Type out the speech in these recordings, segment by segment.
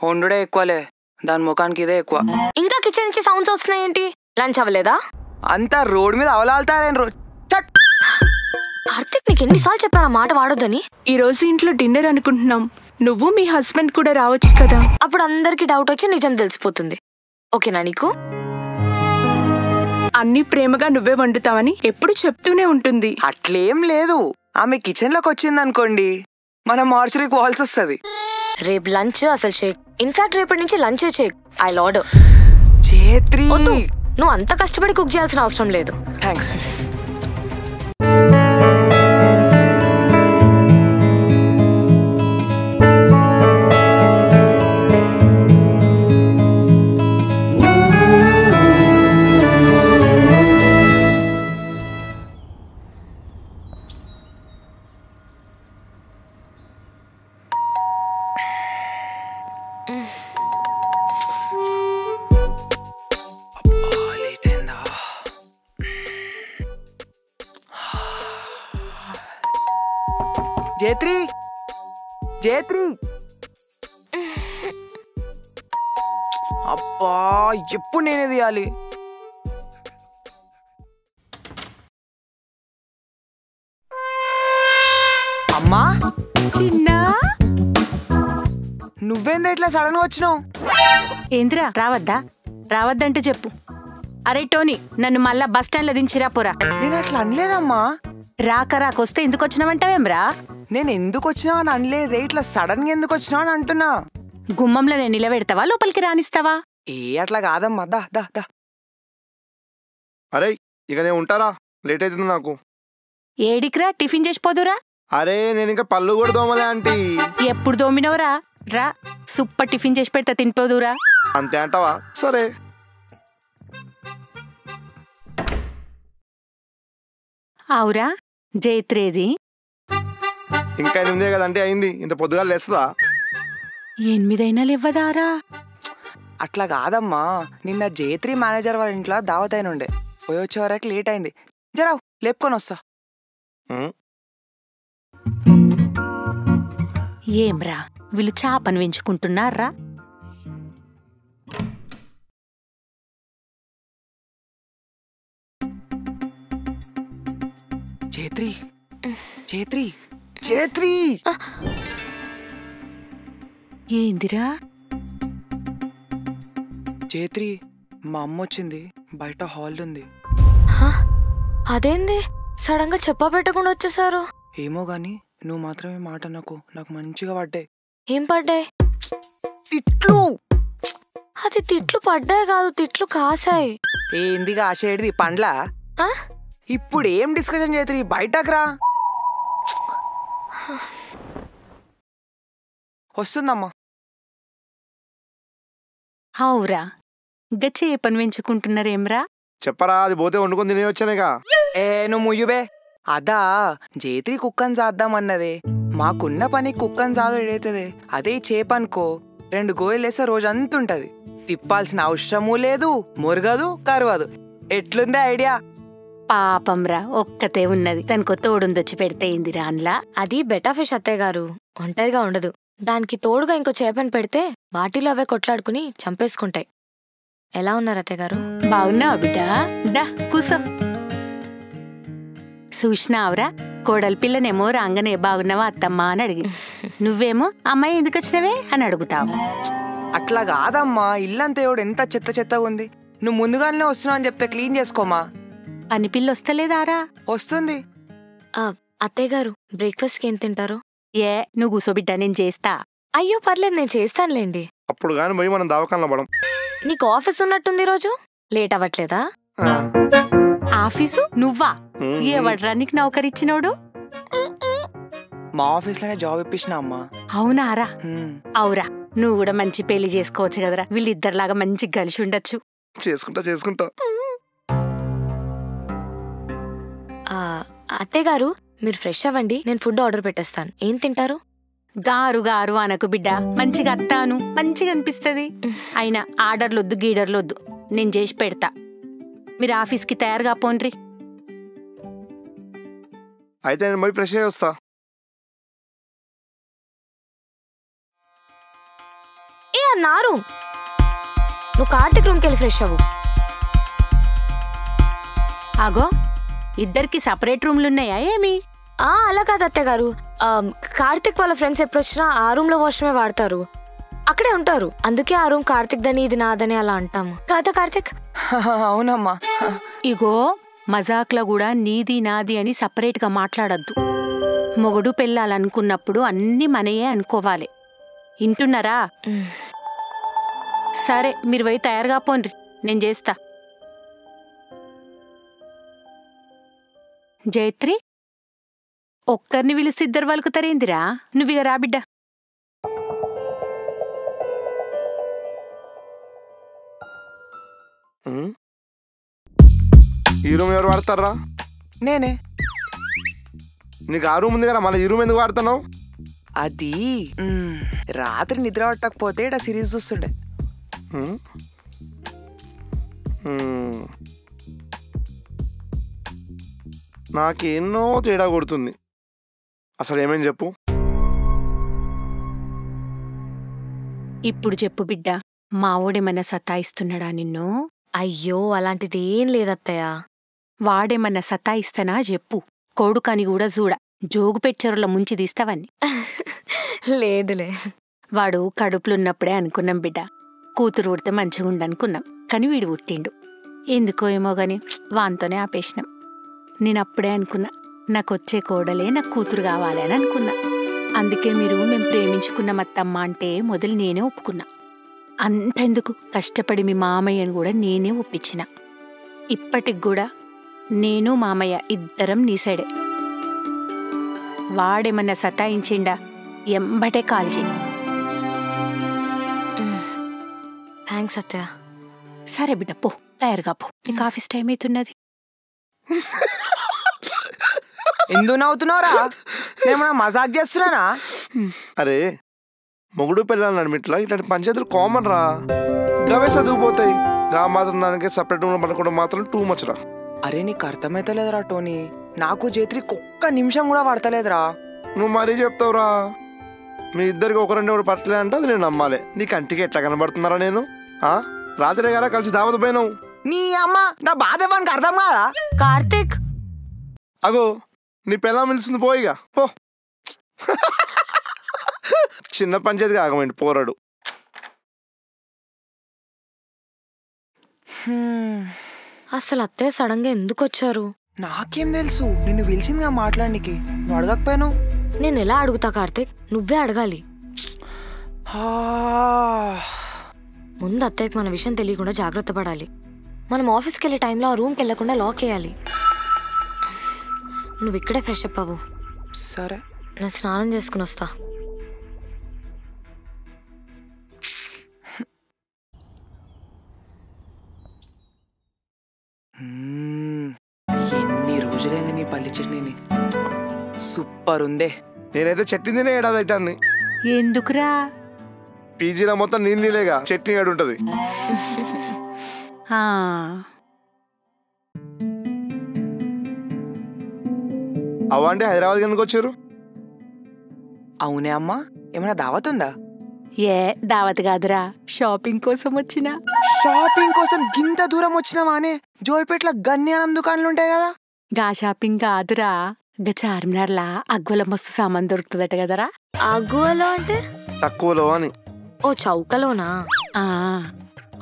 వండుడే ఎక్కువలే, దాని ముఖానికి ఇదే ఎక్కువ. ఇంకా కిచెన్ నుంచి సౌండ్స్ వస్తున్నాయి ఏంటి? లంచ్ అవ్వలేదా? అంతా రోడ్ మీద అవలాలుతారేం. కార్తిక్ నీకు ఎన్నిసార్లు చెప్పాను ఆ మాట వాడొద్దని? ఈ రోజు ఇంట్లో డిన్నర్ అనుకుంటున్నాం, నువ్వు మీ హస్బెండ్ కూడా రావచ్చు కదా. అప్పుడు అందరికి డౌట్ వచ్చి నిజం తెలిసిపోతుంది. ఓకేనా నీకు? అన్ని ప్రేమగా నువ్వే వండుతావని ఎప్పుడు చెప్తూనే ఉంటుంది. అట్లేం లేదు, ఆమె కిచెన్ లోకి వచ్చింది అనుకోండి మనం మార్చరీకి వాల్సి వస్తుంది. రేపు లంచ్ అసలు షేక్. ఇన్ఫాక్ట్ రేపటి నుంచి lunch shake. I order. Chetri, నువ్వు అంత కష్టపడి కుక్ చేయాల్సిన అవసరం లేదు. థ్యాంక్స్. జేత్రి, జేత్రి, అబ్బా ఎప్పుడు నేనే తీయాలి? అమ్మా చిన్నా, నువ్వేందా ఇట్లా సడన్ గా వచ్చినావు? ఏంద్రా రావద్దా? రావద్దంటే చెప్పు. అరే టోనీ, నన్ను మళ్ళా బస్ స్టాండ్ లో దించిరా పోరా. నేను అట్లా అనలేదమ్మా. రాకొస్తే ఎందుకు వచ్చినావంటావేమ్రా? నేను ఎందుకు వచ్చినా అని అనలేదే, ఇట్లా సడన్ గా ఎందుకు వచ్చినా అని అంటున్నా. గుమ్మంలో నేను నిలబెడతావా, లోపలికి రానిస్తావా? అట్లా కాదమ్మా, దా దా దా. అరే ఇక నేను ఉంటారా, లేట్ అవుతుంది నాకు. ఏడికిరా, టిఫిన్ చేసిపోదురా. అరే నేను ఇంకా పళ్ళు కూడా దోమలే ఆంటీ. ఎప్పుడు దోమినవురా? రా, సూపర్ టిఫిన్ చేసి పెడతా, తినిపోదురా. అంతే అంటావా? సరే. అవురా, జైత్రేది? ఇంకా 8 కదంటే అయింది, ఇంత పొద్దుగా లేస్తుందా? 8 అయినా లేవ్వదారా? అట్లా కాదమ్మా, నిన్న జేత్రి మేనేజర్ వాళ్ళ ఇంట్లో దావత్ అయిన ఉండే, పోయి వచ్చే వరకు లేట్ అయింది. జరావు లేపుకొని వస్తా. ఏంరా వీళ్ళు చాపను పెంచుకుంటున్నారా? జేత్రి, జేత్రి, జేత్రి. ఏందిరా? జేత్రి, మా అమ్మ వచ్చింది, బయట హాల్ ఉంది. అదేంది సడన్ గా చెప్పా పెట్టకుండా వచ్చేసారు? ఏమో గాని నువ్వు మాత్రమే మాట నాకు మంచిగా పడ్డాయి. ఏం పడ్డాయి? తిట్లు. అది తిట్లు పడ్డాయి కాదు, తిట్లు కాసాయి. ఏంది కాసేడిది, పండ్లా? ఇప్పుడు ఏం డిస్కషన్ చేత్రి, బయటకు రా. వస్తుందమ్మా. అవురా, చేపను పెంచుకుంటున్నారేమ్రా? చెప్పరా, అది పోతే వండుకొని తినేయొచ్చానేగా. నువ్వు ముయ్యుబే. అదా జేత్రి కుక్కని సాద్దామన్నదే, మాకున్న పని కుక్కని సాదు ఎడైతుంది. అదే చేపనుకో 2 గోయలేసే రోజంతుంటది, తిప్పాల్సిన అవసరమూ లేదు, మురగదు కరవదు. ఎట్లుందే ఐడియా? పాపంరా, ఒక్కతే ఉన్నది, తనకు తోడుందొచ్చి పెడితే ఏంది రాన్లా. అది బెటా ఫిష్ అత్తయ్య గారు, ఒంటరిగా ఉండదు. దానికి తోడుగా ఇంకో చేపని పెడితే వాటిలో అవే కొట్లాడుకుని చంపేసుకుంటాయి. ఎలా ఉన్నారు అత్తయ్య గారు? బాగున్నావా బిడ్డా? దా కూసో. చూసినావురా, కోడలి పిల్లనేమో రాగానే బాగున్నావా అత్తమ్మా అని అడిగి, నువ్వేమో అమ్మాయి ఎందుకు వచ్చినవే అని అడుగుతావు. అట్లా కాదమ్మా, ఇల్లంతా ఎవడు ఎంత చెత్త చెత్తగా ఉంది. నువ్వు ముందుగానే వస్తున్నావు అని చెప్తే క్లీన్ చేసుకోమా. పని పిల్ల వస్తలేదారా? వస్తుంది. అత్తయ్య గారు, బ్రేక్ఫాస్ట్కి ఏం తింటారు? నువ్వు కూసో బిడ్డా, నేను చేస్తా. అయ్యో పర్లేదు, నేను చేస్తానులేండి. అప్పుడు గాని పోయి మనం దవాఖానలో పడం. నీకు ఆఫీస్ ఉన్నట్టుంది రోజు, లేట్ అవ్వట్లేదా? ఆఫీసు నువ్వా? ఎవడ్రా నీకు నౌకరిచ్చినోడు? మా ఆఫీస్ లోనే జాబ్ ఇప్పించిన అమ్మా. అవునారా? అవురా, నువ్వు కూడా మంచి పెళ్లి చేసుకోవచ్చు కదరా, వీళ్ళిద్దరిలాగా మంచి కలిసి ఉండొచ్చు. చేసుకుంటా. అత్తయ్య గారు, మీరు ఫ్రెష్ అవ్వండి, నేను ఫుడ్ ఆర్డర్ పెట్టేస్తాను. ఏం తింటారు? గారు అనకు బిడ్డ, మంచిగా అత్తాను, మంచిగా అనిపిస్తుంది. అయినా ఆర్డర్లొద్దు గీడర్లొద్దు, నేను చేసి పెడతా. మీరు ఆఫీస్కి తయారుగా పోన్రి. అయితే నేను పోయి ఫ్రెష్ అయ్యి వస్తా. అది నా రూమ్. నువ్వు కార్తిక్ రూమ్కి వెళ్ళి ఫ్రెష్ అవ్వు. ఆగో, ఇద్దరికి సపరేట్ రూమ్లున్నాయా ఏమి? అలా కాదు అత్తయ్య గారు, కార్తిక్ వాళ్ళ ఫ్రెండ్స్ ఎప్పుడు వచ్చినా ఆ రూమ్ లో వాష్రూమే వాడతారు, అక్కడే ఉంటారు. అందుకే ఆ రూమ్ కార్తిక్ దని ఇది నాదని అలా అంటాము కాదా కార్తిక్? అవునమ్మా. ఇగో మజాక్లో కూడా నీది నాది అని సపరేట్గా మాట్లాడద్దు. మొగుడు పెళ్ళాలనుకున్నప్పుడు అన్నీ మనయే అనుకోవాలి. వింటున్నారా? సరే, మీరు పోయి తయారుగా పోండి, నేను చేస్తా. జయత్రి, ఒక్కరిని పిలిస్తే ఇద్దరు వలుకుతారేందిరా? నువ్విగ రా బిడ్డ. ఈ రూమ్ ఎవరు వాడతారా? నేనే. నీకు ఆ రూమ్ ఉంది కదా, మళ్ళీ ఈ రూమ్ ఎందుకు వాడుతున్నావు? అది రాత్రి నిద్ర పట్టకపోతే ఇక్కడ సిరీస్ చూస్తుండే. నాకెన్నో తేడా కొడుతుంది. అసలు ఏమేం చెప్పు. ఇప్పుడు చెప్పు బిడ్డ, మావోడేమన్నా సతాయిస్తున్నాడా నిన్ను? అయ్యో అలాంటిది ఏం లేదత్తయ్య. వాడేమన్నా సతాయిస్తానా చెప్పు. కొడుకని కూడా చూడ, జోగు పెచ్చరుల ముంచి తీస్తావని. లేదులే. వాడు కడుపులున్నప్పుడే అనుకున్నాం బిడ్డ, కూతురు పుడితే మంచిగా ఉండనుకున్నాం. కానీ వీడు పుట్టిండు. ఎందుకో ఏమో గాని వాంతోనే ఆపేసినాం. నేనప్పుడే అనుకున్నా, నాకొచ్చే కోడలే నాకు కూతురు కావాలి అని అనుకున్నా. అందుకే మేము ప్రేమించుకున్న అత్తమ్మ అంటే మొదలు నేనే ఒప్పుకున్నా. అంతెందుకు, కష్టపడి మీ మామయ్యను కూడా నేనే ఒప్పించిన. ఇప్పటికి కూడా నేను మామయ్య ఇద్దరం నీ సైడే. వాడేమన్నా సతాయించిండా ఎంబటే కాల్చి. థ్యాంక్స్ అత్తయ్య. సరే బిడ్డ, పో తయారుగా పో, నీకు ఆఫీస్ టైం అవుతున్నది. ఎందుకు నవ్వుతున్నావురా? నేనేమన్నా మజాక్ చేస్తున్నానా? అరే, మొగుడు పిల్లలు నడిమిట్లా ఇట్లాంటి పంచాయతీలు కామన్ రా. గవే చదువుపోతాయి. గా మాత్రం దానికి సపరేట్ రూమ్ పడుకోవడం మాత్రం టూ మచ్ రా. అరే నీకు అర్థమైతలేదురా టోనీ, నాకు జైత్రికి ఒక్క నిమిషం కూడా పడతలేదురా. నువ్వు మరీ చెప్తావురా. మీ ఇద్దరికి ఒకరంటే ఒకటి పట్టలే అంటే అది నేను నమ్మాలి. నీ కంటికి ఎట్లా కనబడుతున్నారా నేను? రాత్రి గారా కలిసి దావత పోయినావు. నీ అమ్మ నా బాధ ఇవ్వడానికి అర్థం కాదా? కార్తిక్, అగో నీ పిల్ల పిలిచింది పోయిగా పో. చిన్న పంచాయతీగా ఆగమండి పోరాడు. అసలు అత్తయ్య సడన్ గా ఎందుకు వచ్చారు? నాకేం తెలుసు, నిన్ను పిలిచిందిగా మాట్లాడనికి. నువ్వు అడగకపోయావు. నేను ఎలా అడుగుతా కార్తిక్? నువ్వే అడగాలి. ముందు అత్తయ్యకి మన విషయం తెలియకుండా జాగ్రత్త పడాలి. మనం ఆఫీస్కి వెళ్ళే టైంలో ఆ రూమ్కి వెళ్ళకుండా లాక్ వేయాలి. నువ్వు ఇక్కడే ఫ్రెష్ అప్ అవ్వు. సరే. నేను స్నానం చేసుకుని వస్తా. ఎన్ని రోజులైంది నీ పల్లి చట్నీని. సూపర్ ఉందే. నేనైతే చట్నీ తినే ఏడాది అవుతుంది. ఎందుకురా? పీజీలో మొత్తం నీళ్ళేగా, చట్నీ ఏడు ఉంటది. అవ్వండి హైదరాబాద్ ఎందుకు వచ్చారు? అవునే అమ్మా, ఏమైనా దావత్ ఉందా? ఏ దావత్ కాదురా, షాపింగ్ కోసం వచ్చినా. షాపింగ్ కోసం గింత దూరం వచ్చినావానే? జోయిపేటలో గన్యానం దుకాణాలు ఉంటాయి కదా. గా షాపింగ్ కాదురా, గా చార్మినార్లా అగ్గుల మస్తు సామాన్ దొరుకుతుందట కదరా. అగ్గువలో అంటే? తక్కువలో అని. ఓ చౌకలోనా?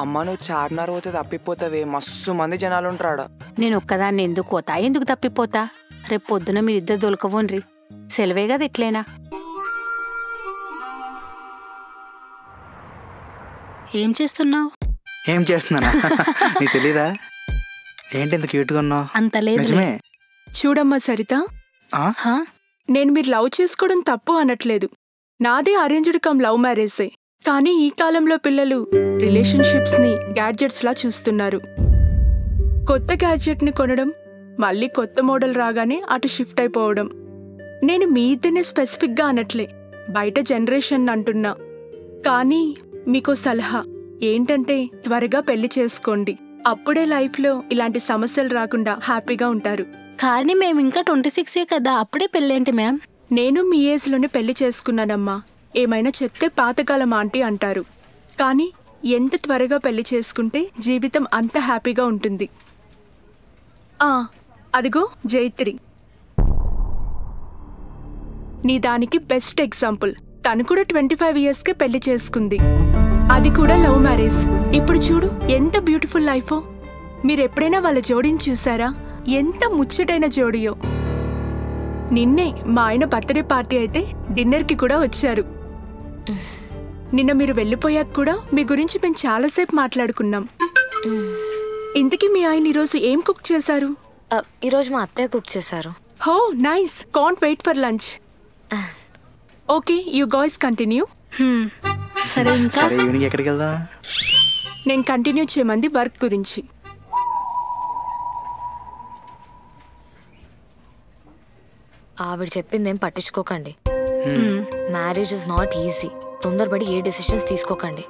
అమ్మ నువ్వు చార్మినార్ పోతే తప్పిపోతావే, మస్తు మంది జనాలు ఉంటారా. నేను ఒక్కదాన్ని ఎందుకు పోతా? ఎందుకు తప్పిపోతా? రేపు పొద్దున మీరిద్దరు దొలకవోన్రి. సెలవే కదా ఎట్లైనా. ఏం చేస్తున్నావు? ఏం చేస్తున్నానా? నీకు తెలీదా? ఏంటి ఇంత క్యూట్గా ఉన్నావు? అంత లేదు. నిజమే. చూడమ్మా సరిత, నేను మీరు లవ్ చేసుకోవడం తప్పు అనట్లేదు. నాదే అరేంజ్డ్ కమ్ లవ్ మ్యారేజే. కానీ ఈ కాలంలో పిల్లలు రిలేషన్షిప్స్ ని గ్యాడ్జెట్స్ లా చూస్తున్నారు. కొత్త గ్యాడ్జెట్ ని కొనడం, మళ్ళీ కొత్త మోడల్ రాగానే అటు షిఫ్ట్ అయిపోవడం. నేను మీ ఇద్దరినే స్పెసిఫిక్ గా అనట్లే, బయట జనరేషన్ అంటున్నా. కానీ మీకో సలహా ఏంటంటే త్వరగా పెళ్లి చేసుకోండి. అప్పుడే లైఫ్ లో ఇలాంటి సమస్యలు రాకుండా హ్యాపీగా ఉంటారు. కానీ మేము ఇంకా 26 కదా, అప్పుడే పెళ్ళేంటి మ్యామ్? నేను మీ ఏజ్ లోనే పెళ్లి చేసుకున్నానమ్మా. ఏమైనా చెప్తే పాతకాలం ఆంటీ అంటారు. కానీ ఎంత త్వరగా పెళ్లి చేసుకుంటే జీవితం అంత హ్యాపీగా ఉంటుంది. అదిగో జైత్రి, నీ దానికి బెస్ట్ ఎగ్జాంపుల్. తను కూడా 25 yearsకే పెళ్లి చేసుకుంది, అది కూడా లవ్ మ్యారేజ్. ఇప్పుడు చూడు ఎంత బ్యూటిఫుల్ లైఫో. మీరెప్పుడైనా వాళ్ళ జోడీని చూసారా? ఎంత ముచ్చటైన జోడియో. నిన్నే మా ఆయన బర్త్డే పార్టీ అయితే డిన్నర్కి కూడా వచ్చారు. నిన్న మీరు వెళ్ళిపోయాక కూడా మీ గురించి మేము చాలాసేపు మాట్లాడుకున్నాం. ఇంతకీ మీ ఆయన ఈరోజు ఏం కుక్ చేశారు? ఈరోజు మా అత్తయ్య కుక్ చేశారు. Oh nice, can't wait for lunch. Okay, you guys continue. సరే ఇంకా సరే ఈవినింగ్ ఎక్కడికి వెళ్దాం? నేను కంటిన్యూ చేయమంది వర్క్ గురించి. ఆవిడ చెప్పింది ఏం పట్టించుకోకండి. Marriage is not easy. తొందరపడి ఏ డెసిషన్స్ తీసుకోకండి.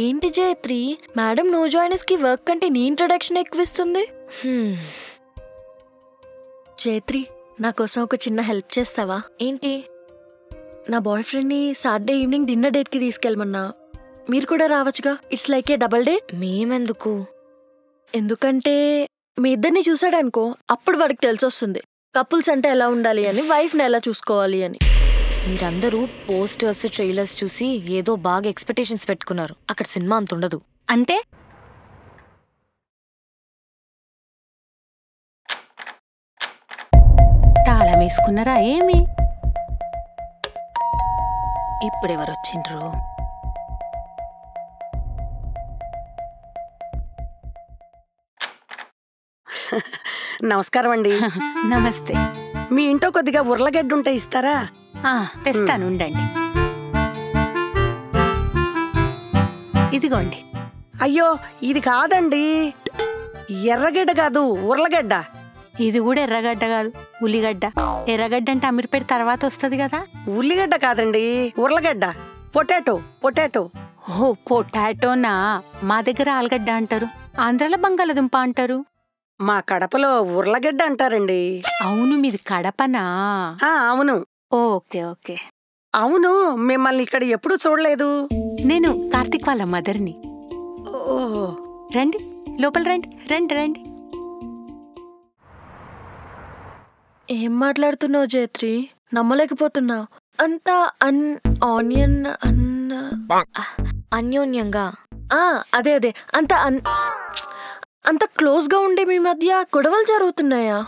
ఏంటి జయత్రి, మేడం నో జాయినర్స్ కి వర్క్ కంటే నీ ఇంట్రడక్షన్ ఎక్కువ ఇస్తుంది. జయత్రి, నా కోసం ఒక చిన్న హెల్ప్ చేస్తావా? ఏంటి? నా బాయ్ ఫ్రెండ్ని సాటర్డే ఈవినింగ్ డిన్నర్ డేట్కి తీసుకెళ్ళమన్నా. మీరు కూడా రావచ్చుగా, it's like a double date. మేమెందుకు? ఎందుకంటే మీ ఇద్దరిని చూసాడనుకో, అప్పుడు వాడికి తెలిసొస్తుంది కపుల్స్ అంటే ఎలా ఉండాలి అని, వైఫ్ని ఎలా చూసుకోవాలి అని. మీరందరూ పోస్టర్స్ ట్రైలర్స్ చూసి ఏదో బాగా ఎక్స్పెక్టేషన్స్ పెట్టుకున్నారు. అక్కడ సినిమా అంత ఉండదు. అంటే తాళం వేసుకున్నారా ఏమి? ఇప్పుడెవరు వచ్చిండ్రు? నమస్కారం అండి. నమస్తే. మీ ఇంట్లో కొద్దిగా ఉర్లగడ్డ ఉంటే ఇస్తారా? తెస్తాను, ఉండండి. ఇదిగోండి. అయ్యో ఇది కాదండి, ఎర్రగడ్డ కాదు ఉర్లగడ్డ. ఇది కూడా ఎర్రగడ్డ కాదు, ఉల్లిగడ్డ. ఎర్రగడ్డ అంటే అమీర్పేట తర్వాత వస్తుంది కదా. ఉల్లిగడ్డ కాదండి, ఉర్లగడ్డ. Potato potato. ఓ పొటాటోనా? మా దగ్గర ఆలుగడ్డ అంటారు, ఆంధ్రాలో బంగాళదుంప అంటారు. మా కడపలో ఉర్లగడ్డ అంటారండి. అవును, మీది కడపనా? అవును. Okay okay. అవును, మిమ్మల్ని ఇక్కడ ఎప్పుడు చూడలేదు. నేను కార్తిక్ వాళ్ళ మదర్ని. ఓహో, రండి లోపల రండి. రండి రండి. ఏం మాట్లాడుతున్నావు జయత్రి? నమ్మలేకపోతున్నా. అంతా ఆనియన్ అన్యోన్యంగా. అదే అదే, అంత క్లోజ్ గా ఉండే మీ మధ్య గొడవలు జరుగుతున్నాయా?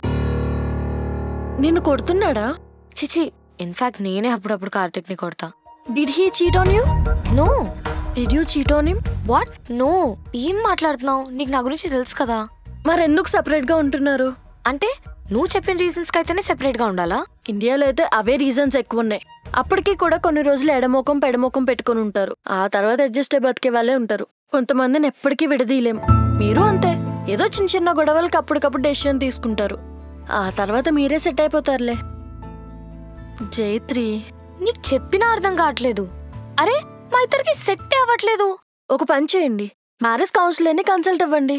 నిన్ను కొడుతున్నాడా? చిచి, ఇన్ఫాక్ట్ నేనే అప్పుడప్పుడు కార్తిక్ ని కొడతా. Did he cheat on you? No. Did you cheat on him? What? No. ఏం మాట్లాడుతున్నావు? నీకు నా గురించి తెలుసు కదా. మరెందుకు సెపరేట్ గా ఉంటున్నారు? అంటే నువ్వు చెప్పిన రీజన్స్ కి అయితేనే సెపరేట్ గా ఉండాలా? ఇండియాలో అయితే అవే రీజన్స్ ఎక్కువ ఉన్నాయి. అప్పటికీ కూడా కొన్ని రోజులు ఎడమోకం పెడమోకం పెట్టుకుని ఉంటారు. ఆ తర్వాత అడ్జస్ట్ అయి బతికే వాళ్ళే ఉంటారు. కొంతమందిని ఎప్పటికీ విడదీయలేం. మీరు అంతే, ఏదో చిన్న చిన్న గొడవలకి అప్పటికప్పుడు డెసిషన్ తీసుకుంటారు. ఆ తర్వాత మీరే సెట్ అయిపోతారులే. జయత్రి, నీకు చెప్పినా అర్థం కావట్లేదు. అరే మా ఇద్దరికి సెట్ అవ్వట్లేదు. ఒక పని చేయండి, మ్యారేజ్ కౌన్సిలర్ని కన్సల్ట్ అవ్వండి.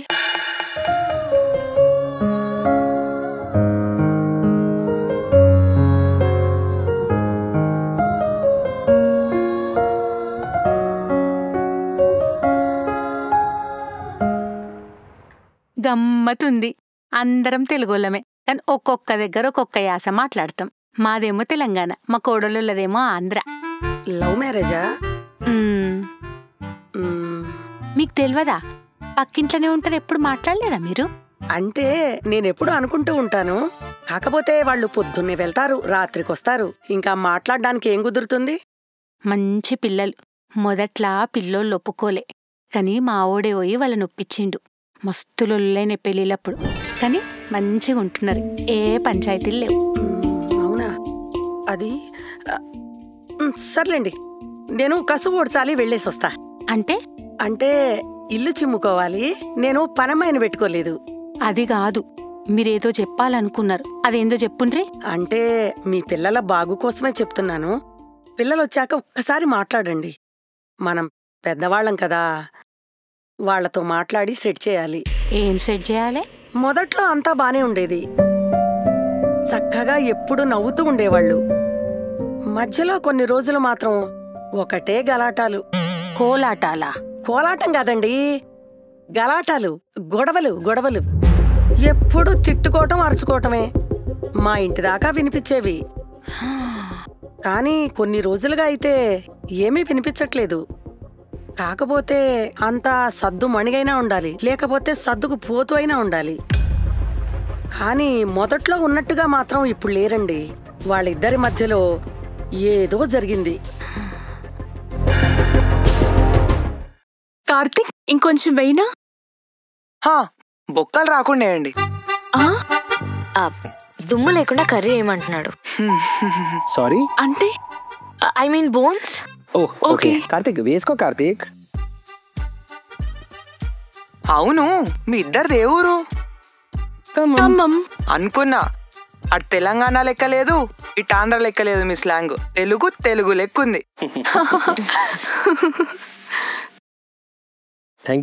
గమ్మతుంది. అందరం తెలుగోళ్ళమే, కానీ ఒక్కొక్క దగ్గర ఒక్కొక్క యాస మాట్లాడతాం. మాదేమో తెలంగాణ, మా కోడళ్ళదేమో ఆంధ్ర. లవ్ మ్యారేజా? మీకు తెలియదా? పక్కింట్లోనే ఉంటారు, ఎప్పుడు మాట్లాడలేదా మీరు? అంటే నేనెప్పుడు అనుకుంటూ ఉంటాను, కాకపోతే వాళ్ళు పొద్దున్నే వెళ్తారు, రాత్రికొస్తారు, ఇంకా మాట్లాడడానికి ఏం కుదురుతుంది? మంచి పిల్లలు. మొదట్లా పిల్లోళ్ళు ఒప్పుకోలే, కానీ మా ఓడే పోయి వాళ్ళని ఒప్పించిండు. మస్తులొల్లైన పెళ్ళిళ్ళప్పుడు, కానీ మంచిగా ఉంటున్నారు. ఏ పంచాయతీలు లేవు. అవునా? అది సర్లేండి, నేను కసువు ఓడ్చాలి, వెళ్ళేసొస్తా. అంటే అంటే ఇల్లు చిమ్ముకోవాలి, నేను పనమ్మాయిని పెట్టుకోలేదు. అది కాదు, మీరేదో చెప్పాలనుకున్నారు, అదేందో చెప్పుండ్రి. అంటే మీ పిల్లల బాగు కోసమే చెప్తున్నాను. పిల్లలొచ్చాక ఒక్కసారి మాట్లాడండి. మనం పెద్దవాళ్ళం కదా, వాళ్లతో మాట్లాడి సెట్ చేయాలి. ఏం సెట్ చేయాలి? మొదట్లో అంతా బానే ఉండేది, చక్కగా ఎప్పుడు నవ్వుతూ ఉండేవాళ్ళు. మధ్యలో కొన్ని రోజులు మాత్రం ఒకటే గలాటాలు. కోలాటాలా? కోలాటం కాదండి, గలాటాలు, గొడవలు గొడవలు. ఎప్పుడు తిట్టుకోవటం అరుచుకోవటమే. మా ఇంటి దాకా వినిపించేవి. కానీ కొన్ని రోజులుగా అయితే ఏమీ వినిపించట్లేదు. కాకపోతే అంతా సద్దు మణిగైనా ఉండాలి, లేకపోతే సద్దుకు పోతూ అయినా ఉండాలి. కానీ మొదట్లో ఉన్నట్టుగా మాత్రం ఇప్పుడు లేరండి. వాళ్ళిద్దరి మధ్యలో ఏదో జరిగింది. కార్తిక్ ఇంకొంచెం వెయినా? హా, బొక్కలు రాకుండా వేయండి. దుమ్ము లేకుండా కర్రీ ఏమంటున్నాడు? సారీ అంటే I mean bones. Oh okay Karthik వేసుకో కార్తిక్. అవును, మీ ఇద్దరిది ఏ ఊరు? ఖమ్మం. అనుకున్నా. అటు తెలంగాణ లెక్క లేదు, ఇటు ఆంధ్ర లెక్క లేదు. మీ స్లాంగ్ తెలుగు తెలుగు లెక్కుంది.